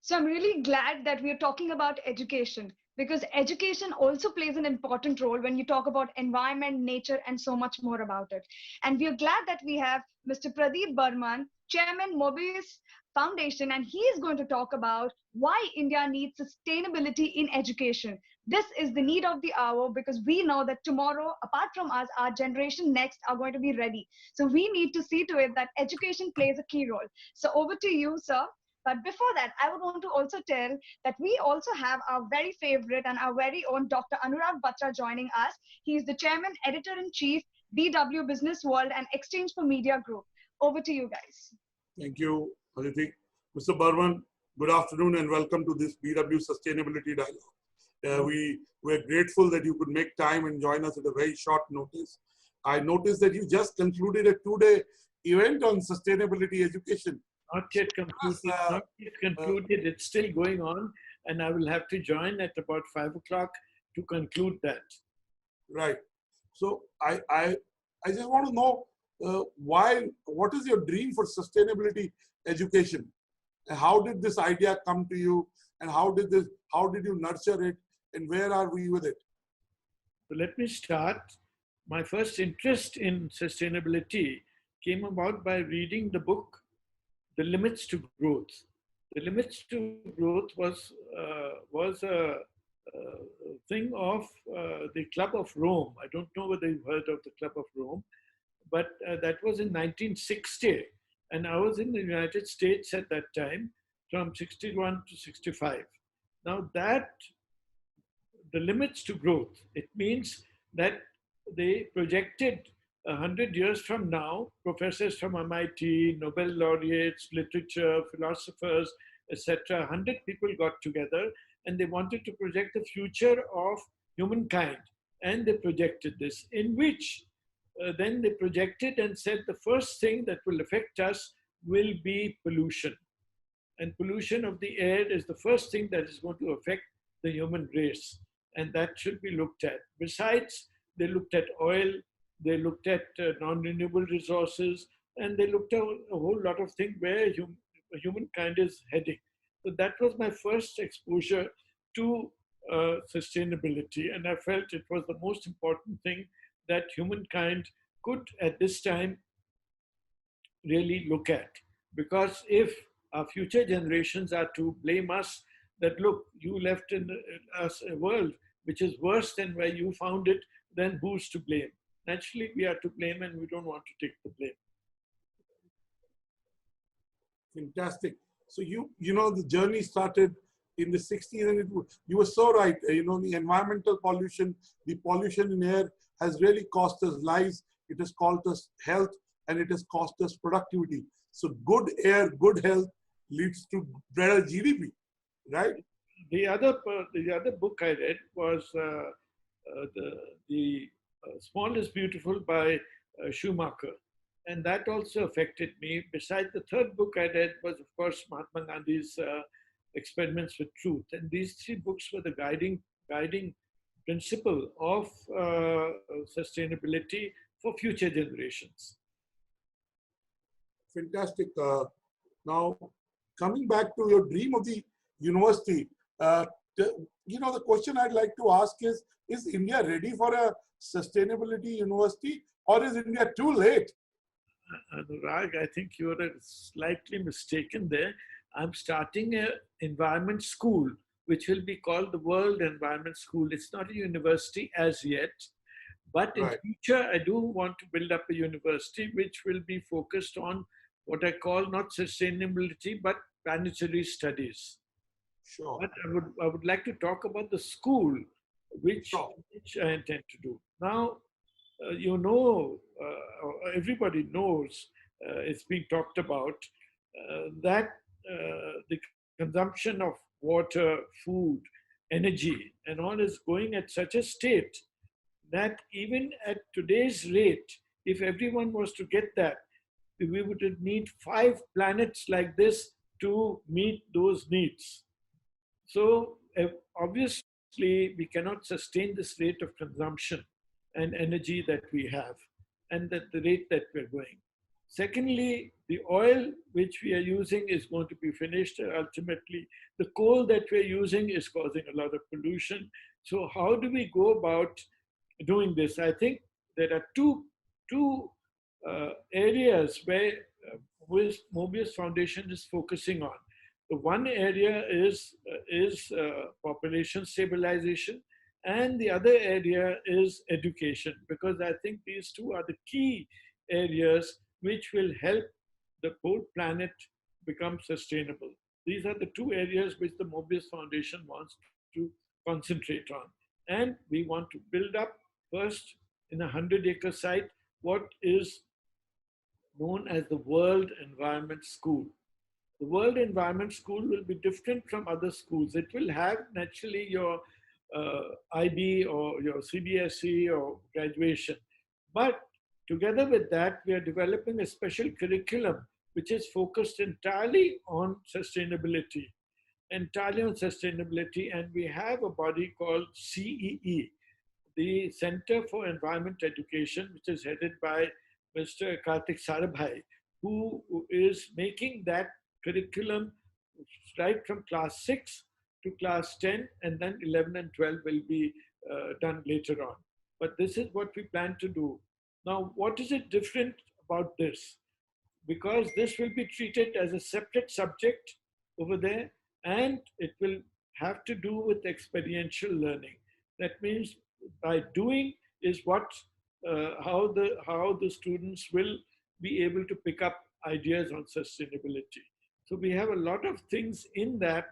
So I'm really glad that we are talking about education, because education also plays an important role when you talk about environment, nature, and so much more about it. And we are glad that we have Mr. Pradip Burman, Chairman Mobius Foundation, and he is going to talk about why India needs sustainability in education. This is the need of the hour, because we know that tomorrow, apart from us, our generation next are going to be ready. So we need to see to it that education plays a key role. So over to you, sir. But before that, I would want to also tell that we also have our very favorite and our very own Dr. Anurag Batra joining us. He is the Chairman, Editor-in-Chief, BW Business World and Exchange for Media Group. Over to you guys. Thank you, Aditi. Mr. Burman, good afternoon and welcome to this BW Sustainability Dialogue. We're grateful that you could make time and join us at a very short notice. I noticed that you just concluded a 2-day event on sustainability education. Not yet concluded. It's still going on, and I will have to join at about 5 o'clock to conclude that. Right. So I just want to know what is your dream for sustainability education? How did this idea come to you, and how did you nurture it, and where are we with it? So let me start. My first interest in sustainability came about by reading the book The Limits to Growth. The Limits to Growth was a thing of the Club of Rome. I don't know whether you've heard of the Club of Rome, but that was in 1960. And I was in the United States at that time, from 61 to 65. Now the limits to growth, it means that they projected 100 years from now, professors from MIT, Nobel laureates, literature, philosophers, etc., 100 people got together and they wanted to project the future of humankind. And they projected this, in which then they projected and said the first thing that will affect us will be pollution. And pollution of the air is the first thing that is going to affect the human race. And that should be looked at. Besides, they looked at oil, they looked at non-renewable resources, and they looked at a whole lot of things where humankind is heading. So that was my first exposure to sustainability. And I felt it was the most important thing that humankind could at this time really look at. Because if our future generations are to blame us, that look, you left in us a world which is worse than where you found it, then who's to blame? Naturally, we are to blame and we don't want to take the blame. Fantastic. So you know, the journey started in the 60s and you were so right. You know, the environmental pollution, the pollution in air has really cost us lives. It has cost us health and it has cost us productivity. So good air, good health leads to better GDP, right? The other book I read was the Small is Beautiful by Schumacher. And that also affected me. Besides, the third book I read was, of course, Mahatma Gandhi's Experiments with Truth. And these three books were the guiding principle of sustainability for future generations. Fantastic. Now, coming back to your dream of the university, you know, the question I'd like to ask is India ready for a sustainability university, or is India too late? Anurag, I think you're slightly mistaken there. I'm starting an environment school, which will be called the World Environment School. It's not a university as yet, but in future, I do want to build up a university which will be focused on what I call not sustainability, but planetary studies. Sure. But I would like to talk about the school, which I intend to do. Now, you know, everybody knows, it's being talked about, that the consumption of water, food, energy, and all is going at such a state that even at today's rate, if everyone was to get that, we would need 5 planets like this to meet those needs. So obviously, we cannot sustain this rate of consumption and energy that we have, and at the rate that we're going. Secondly, the oil which we are using is going to be finished ultimately. The coal that we're using is causing a lot of pollution. So how do we go about doing this? I think there are two areas where Mobius Foundation is focusing on. The one area is population stabilization, and the other area is education, because I think these two are the key areas which will help the whole planet become sustainable. These are the two areas which the Mobius Foundation wants to concentrate on. And we want to build up first in a 100-acre site what is known as the World Environment School. The World Environment School will be different from other schools. It will have naturally your IB or your CBSE or graduation. But together with that, we are developing a special curriculum which is focused entirely on sustainability. Entirely on sustainability. And we have a body called CEE, the Center for Environment Education, which is headed by Mr. Karthik Sarabhai, who is making that curriculum right from class 6 to class 10, and then 11 and 12 will be done later on. But this is what we plan to do. Now, what is it different about this? Because this will be treated as a separate subject over there, and it will have to do with experiential learning. That means by doing is what how the students will be able to pick up ideas on sustainability. So we have a lot of things in that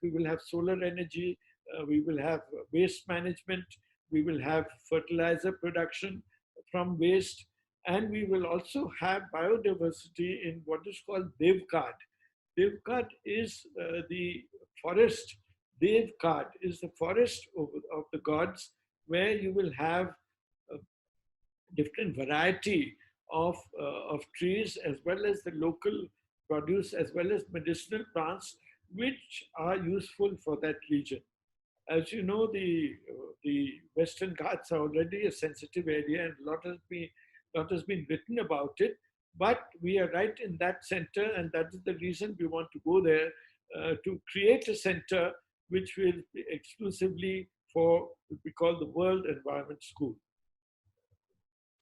we will have solar energy, we will have waste management, we will have fertilizer production from waste, and we will also have biodiversity in what is called Devkad. Devkad is the forest. Devkad is the forest of the gods, where you will have a different variety of trees, as well as the local produce, as well as medicinal plants, which are useful for that region. As you know, the Western Ghats are already a sensitive area, and a lot has been written about it. But we are right in that center, and that is the reason we want to go there to create a center which will be exclusively for what we call the World Environment School.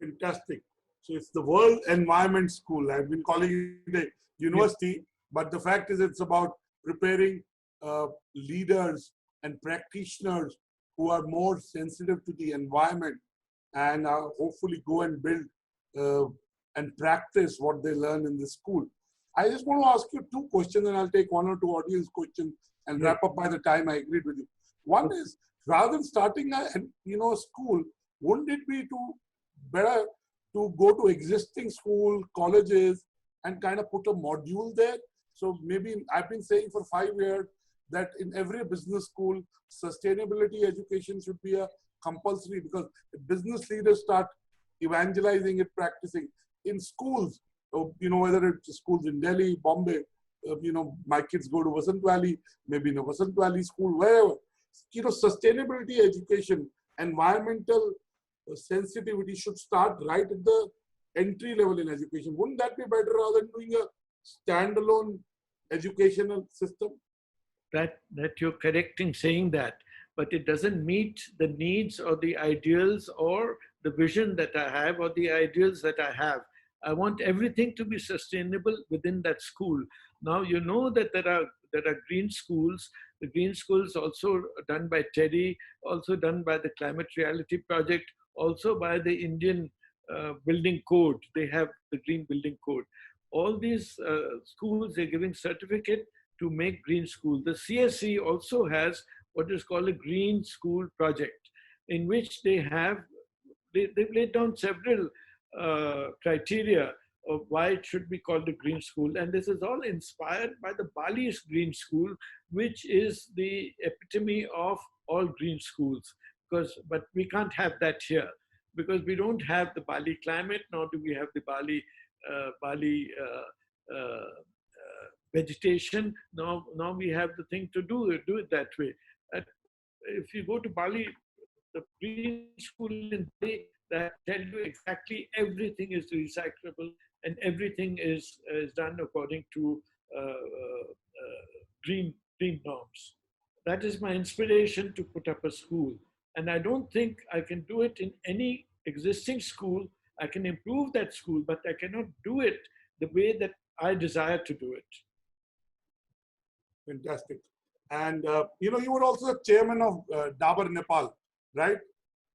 Fantastic. So it's the World Environment School. I've been calling it a university, but the fact is it's about preparing leaders and practitioners who are more sensitive to the environment, and hopefully go and build and practice what they learn in the school. I just want to ask you two questions, and I'll take one or two audience questions and wrap up by the time I agreed with you. One is, rather than starting a school, wouldn't it be better to go to existing school, colleges, and kind of put a module there? So maybe I've been saying for 5 years that in every business school, sustainability education should be a compulsory, because business leaders start evangelizing it, practicing in schools. Whether it's schools in Delhi, Bombay, my kids go to Vasant Valley, maybe in a Vasant Valley school, wherever. Sustainability education, environmental sensitivity should start right at the entry level in education. Wouldn't that be better rather than doing a standalone educational system? That you're correct in saying that, but it doesn't meet the needs or the ideals or the vision that I have or the ideals that I have. I want everything to be sustainable within that school. Now, you know that there are green schools. The green schools also done by TEDI, also done by the Climate Reality Project, also by the Indian Building Code. They have the Green Building Code. All these schools, they're giving certificate to make green school. The CSE also has what is called a green school project, in which they've laid down several criteria of why it should be called a green school. And this is all inspired by the Bali's green school, which is the epitome of all green schools. But we can't have that here, because we don't have the Bali climate, nor do we have the Bali vegetation. Now we have the thing to do it that way. If you go to Bali, the green school in Bali, that tell you exactly everything is recyclable, and everything is done according to green norms. That is my inspiration to put up a school. And I don't think I can do it in any existing school. I can improve that school, but I cannot do it the way that I desire to do it. Fantastic. And you know, you were also the chairman of Dabar Nepal, right?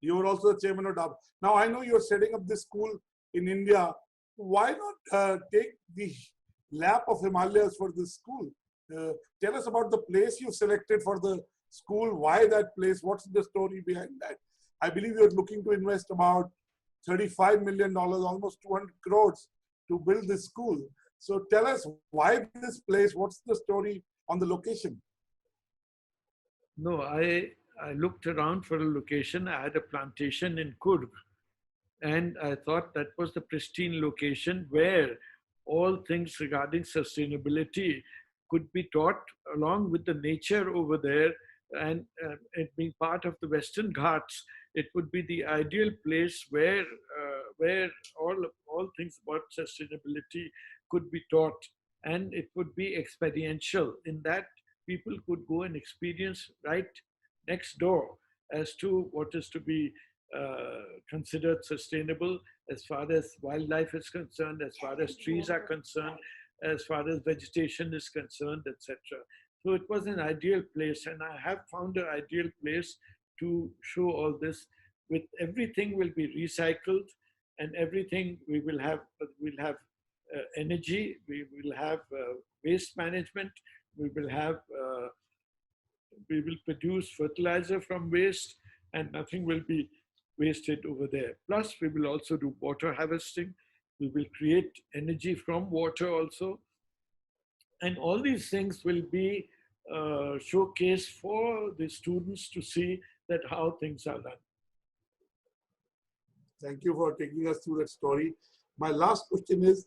You were also the chairman of Dabar. Now I know you're setting up this school in India. Why not take the lap of Himalayas for this school? Tell us about the place you selected for the school. Why that place? What's the story behind that? I believe you're looking to invest about $35 million, almost 200 crores to build this school. So tell us why this place, what's the story on the location? No, I looked around for a location. I had a plantation in Coorg, and I thought that was the pristine location where all things regarding sustainability could be taught along with the nature over there. And it being part of the Western Ghats, it would be the ideal place where all things about sustainability could be taught, and it would be experiential in that people could go and experience right next door as to what is to be considered sustainable as far as wildlife is concerned, as far as trees are concerned, as far as vegetation is concerned, etc. So it was an ideal place, and I have found an ideal place to show all this. With everything will be recycled, and everything we'll have energy, we will have waste management, we will produce fertilizer from waste, and nothing will be wasted over there. Plus, we will also do water harvesting. We will create energy from water also. And all these things will be showcased for the students to see that how things are done. Thank you for taking us through that story. My last question is,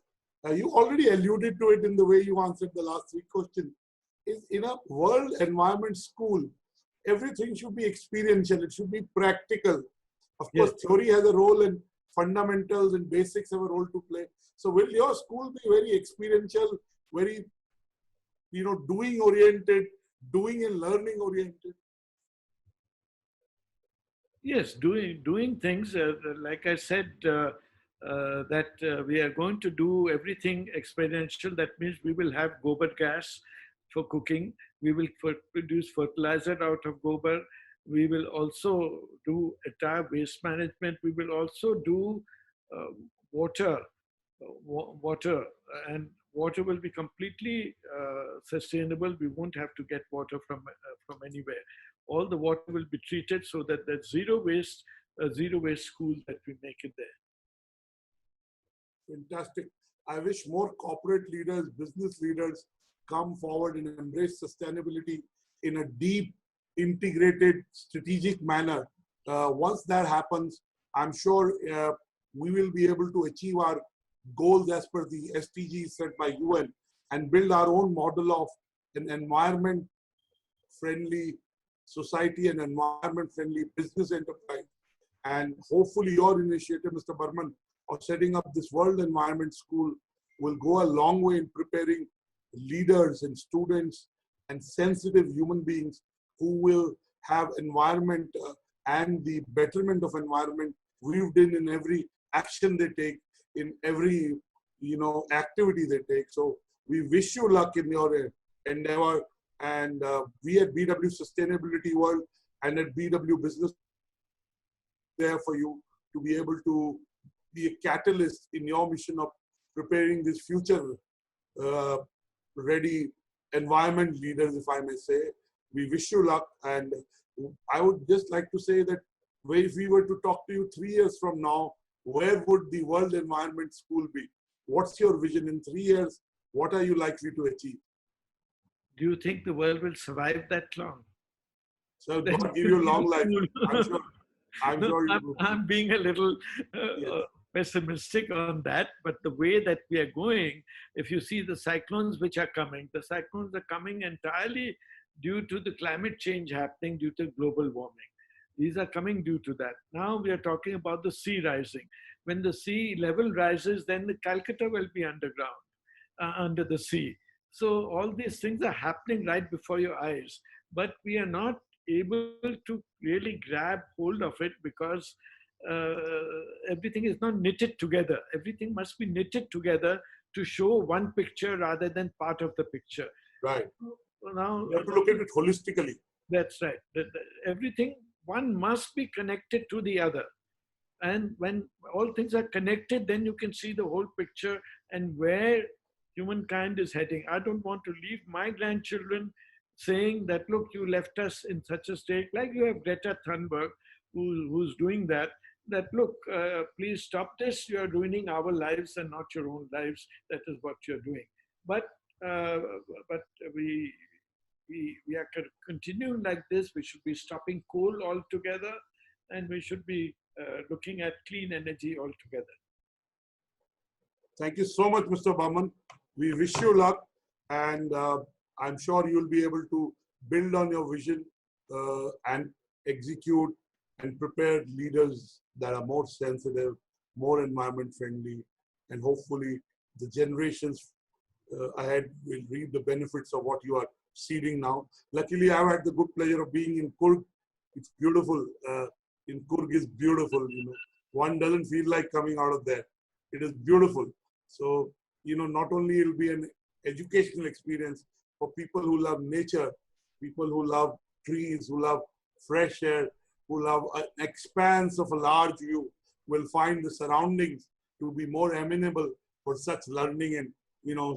you already alluded to it in the way you answered the last three questions. Is in a world environment school, everything should be experiential. It should be practical. Of course, Yes. theory has a role and fundamentals and basics have a role to play. So will your school be very experiential, very, you know, doing oriented, doing and learning oriented? Yes, doing things, like I said, that we are going to do everything experiential. That means we will have gobar gas for cooking. We will produce fertilizer out of gobar. We will also do entire waste management. We will also do water, and water will be completely sustainable. We won't have to get water from anywhere. All the water will be treated so that there's zero waste school that we make it there. Fantastic. I wish more corporate leaders, business leaders come forward and embrace sustainability in a deep, integrated, strategic manner. Once that happens, I'm sure we will be able to achieve our goals as per the SDGs set by UN and build our own model of an environment-friendly society and environment-friendly business enterprise. And hopefully your initiative, Mr. Burman, of setting up this World Environment School will go a long way in preparing leaders and students and sensitive human beings who will have environment and the betterment of environment weaved in every action they take, in every activity they take. So we wish you luck in your endeavor, and we at BW Sustainability World and at BW Business there for you to be able to be a catalyst in your mission of preparing this future ready environment leaders, if I may say. We wish you luck, and I would just like to say that if we were to talk to you 3 years from now, where would the World Environment School be? What's your vision in 3 years? What are you likely to achieve? Do you think the world will survive that long? So God give you long life. I'm sure you will. I'm being a little pessimistic on that, but the way that we are going, if you see the cyclones which are coming, the cyclones are coming entirely due to the climate change happening due to global warming. These are coming due to that. Now we are talking about the sea rising. when the sea level rises, then the Calcutta will be underground, under the sea. So all these things are happening right before your eyes, but we are not able to really grab hold of it because uh, everything is not knitted together. Everything must be knitted together to show one picture rather than part of the picture. Right. Now, You have to look at it holistically. that's right. Everything, one must be connected to the other. And when all things are connected, then you can see the whole picture and where humankind is heading. I don't want to leave my grandchildren saying that, look, you left us in such a state, like you have Greta Thunberg, who's doing that, look, please stop this. You are ruining our lives and not your own lives. That is what you're doing. But, uh, but we are continuing like this. We should be stopping coal altogether, and we should be looking at clean energy altogether. Thank you so much, Mr. Burman. We wish you luck, and I'm sure you'll be able to build on your vision and execute and prepare leaders that are more sensitive, more environment friendly, and hopefully the generations ahead will reap the benefits of what you are seeding now. Luckily, I've had the good pleasure of being in Kurg. It's beautiful. In Kurg is beautiful. You know, one doesn't feel like coming out of there. It is beautiful. So, you know, not only it'll be an educational experience for people who love nature, people who love trees, who love fresh air, who love an expanse of a large view, will find the surroundings to be more amenable for such learning and, you know,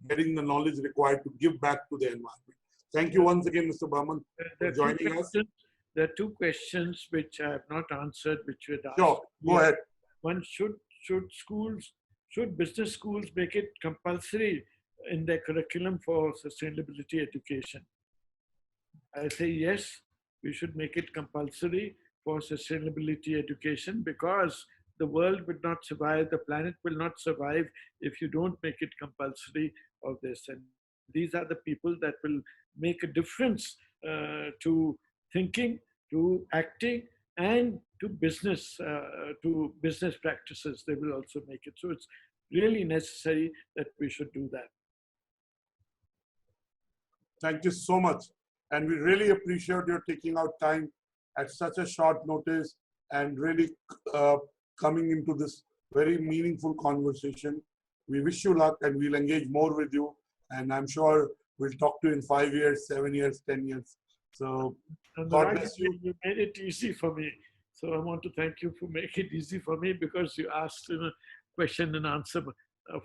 getting the knowledge required to give back to the environment. Thank you once again, Mr. Burman, for joining us. There are two questions which I have not answered, which you had asked. Sure, go ahead. One, should business schools make it compulsory in their curriculum for sustainability education? I say yes, we should make it compulsory for sustainability education, because the world would not survive, the planet will not survive if you don't make it compulsory of this. And these are the people that will make a difference to thinking, to acting, and to business practices. They will also make it. So it's really necessary that we should do that. Thank you so much. And we really appreciate your taking out time at such a short notice and really coming into this very meaningful conversation. We wish you luck, and we'll engage more with you. And I'm sure we'll talk to you in 5 years, 7 years, 10 years. So God bless you. You made it easy for me. So I want to thank you for making it easy for me, because you asked in a question and answer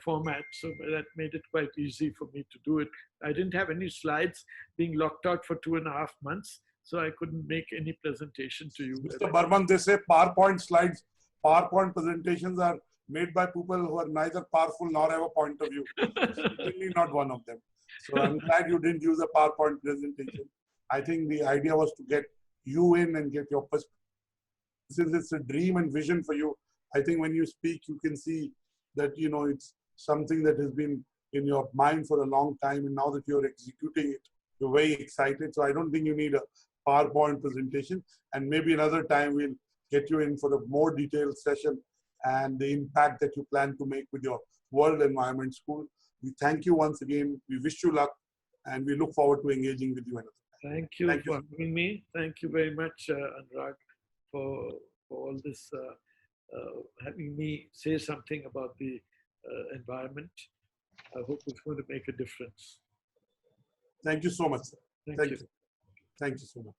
format. So that made it quite easy for me to do it. I didn't have any slides, being locked out for 2.5 months. So I couldn't make any presentation to you. Mr. Burman, they say PowerPoint slides, PowerPoint presentations are made by people who are neither powerful nor have a point of view. Certainly not one of them. So I'm glad you didn't use a PowerPoint presentation. I think the idea was to get you in and get your perspective. Since it's a dream and vision for you, I think when you speak, you can see that, you know, it's something that has been in your mind for a long time. And now that you're executing it, you're very excited. So I don't think you need a PowerPoint presentation. And maybe another time we'll get you in for a more detailed session and the impact that you plan to make with your World Environment School. We thank you once again. We wish you luck, and we look forward to engaging with you another time. Thank you for having me. Thank you very much, Anurag, for all this, having me say something about the environment. I hope it's going to make a difference. Thank you so much, sir. Thank you. Thank you so much.